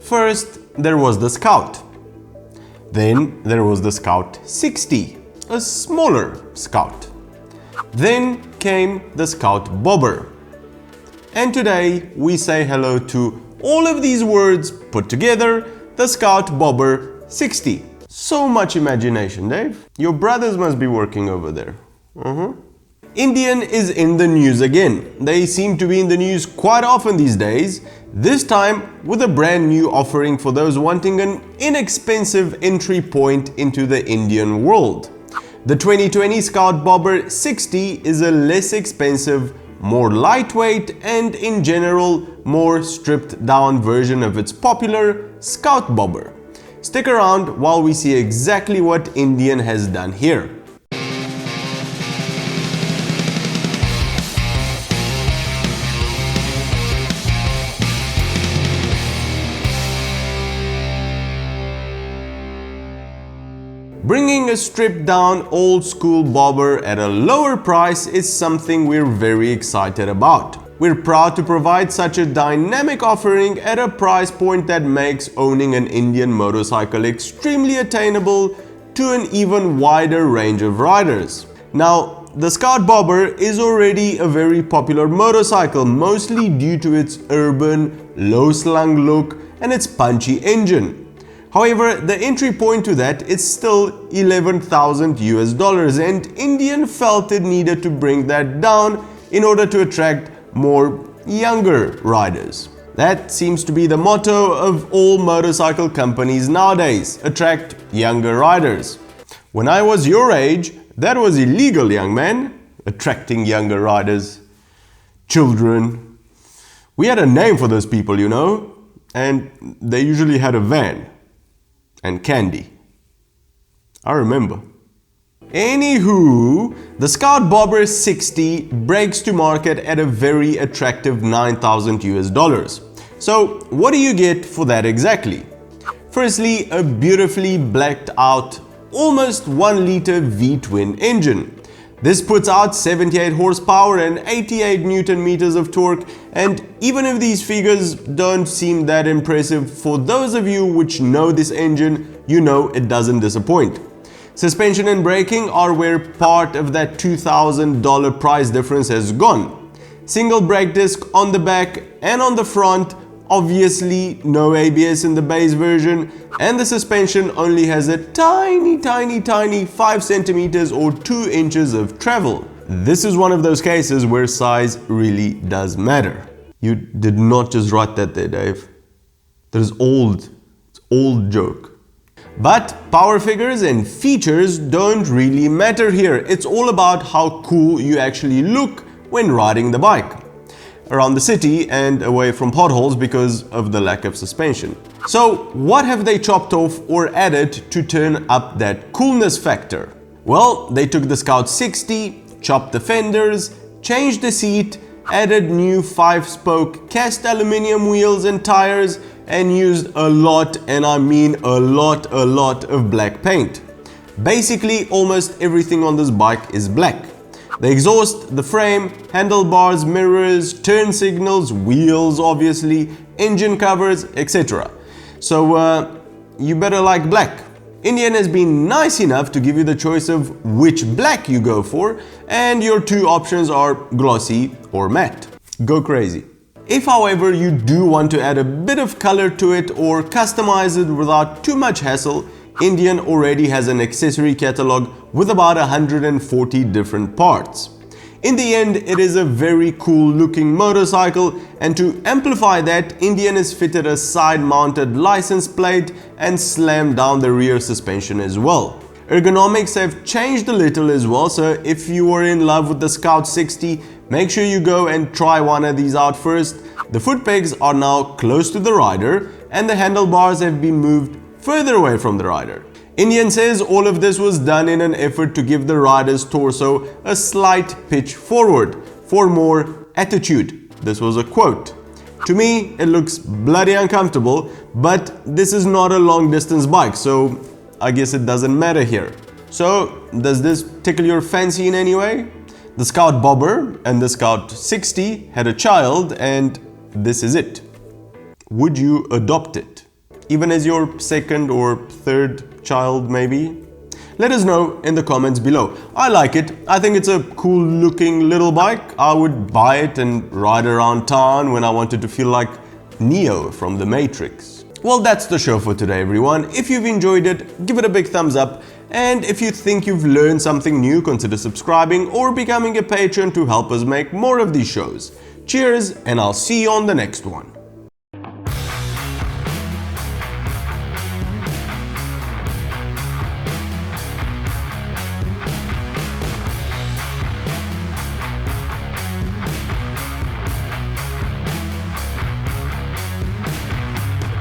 First, there was the Scout. Then there was the Scout 60, a smaller Scout. Then came the Scout Bobber. And today we say hello to all of these words put together, the Scout Bobber 60. So much imagination, Dave. Your brothers must be working over there. Indian is in the news again. They seem to be in the news quite often these days, this time with a brand new offering for those wanting an inexpensive entry point into the Indian world. The 2020 Scout Bobber 60 is a less expensive, more lightweight and in general more stripped down version of its popular Scout Bobber. Stick around while we see exactly what Indian has done here. Bringing a stripped down old school bobber at a lower price is something we're very excited about. We're proud to provide such a dynamic offering at a price point that makes owning an Indian motorcycle extremely attainable to an even wider range of riders. Now, the Scout Bobber is already a very popular motorcycle, mostly due to its urban, low-slung look and its punchy engine. However, the entry point to that is still $11,000 and Indian felt it needed to bring that down in order to attract more younger riders. That seems to be the motto of all motorcycle companies nowadays, attract younger riders. When I was your age, that was illegal, young man, attracting younger riders. Children. We had a name for those people, you know, and they usually had a van. And candy. I remember. Anywho, the Scout Bobber 60 breaks to market at a very attractive $9,000. So what do you get for that exactly? Firstly, a beautifully blacked out, almost 1 liter V-twin engine. This puts out 78 horsepower and 88 Newton meters of torque, and even if these figures don't seem that impressive, for those of you which know this engine, you know it doesn't disappoint. Suspension and braking are where part of that $2,000 price difference has gone. Single brake disc on the back and on the front, obviously no ABS in the base version, and the suspension only has a tiny 5 centimeters or 2 inches of travel. This is one of those cases where size really does matter. You did not just write that there, Dave. That is old. It's old joke. But power figures and features don't really matter here. It's all about how cool you actually look when riding the bike around the city and away from potholes because of the lack of suspension. So what have they chopped off or added to turn up that coolness factor? Well, they took the Scout 60, chopped the fenders, changed the seat, added new 5-spoke cast aluminum wheels and tires, and used a lot, and I mean a lot of black paint. Basically, almost everything on this bike is black. The exhaust, the frame, handlebars, mirrors, turn signals, wheels obviously, engine covers, etc. So you better like black. Indian has been nice enough to give you the choice of which black you go for, and your 2 options are glossy or matte. Go crazy. If however you do want to add a bit of color to it or customize it without too much hassle, Indian already has an accessory catalog with about 140 different parts. In the end, it is a very cool looking motorcycle, and to amplify that, Indian has fitted a side mounted license plate and slammed down the rear suspension as well. Ergonomics have changed a little as well, so if you were in love with the Scout 60, make sure you go and try one of these out first. The foot pegs are now close to the rider and the handlebars have been moved further away from the rider. Indian says all of this was done in an effort to give the rider's torso a slight pitch forward for more attitude. This was a quote. To me, it looks bloody uncomfortable, but this is not a long distance bike, so I guess it doesn't matter here. So, does this tickle your fancy in any way? The Scout Bobber and the Scout 60 had a child, and this is it. Would you adopt it? even as your second or third child maybe? Let us know in the comments below. I like it. I think it's a cool looking little bike. I would buy it and ride around town when I wanted to feel like Neo from the Matrix. Well, that's the show for today, everyone. If you've enjoyed it, give it a big thumbs up. And if you think you've learned something new, consider subscribing or becoming a patron to help us make more of these shows. Cheers, and I'll see you on the next one.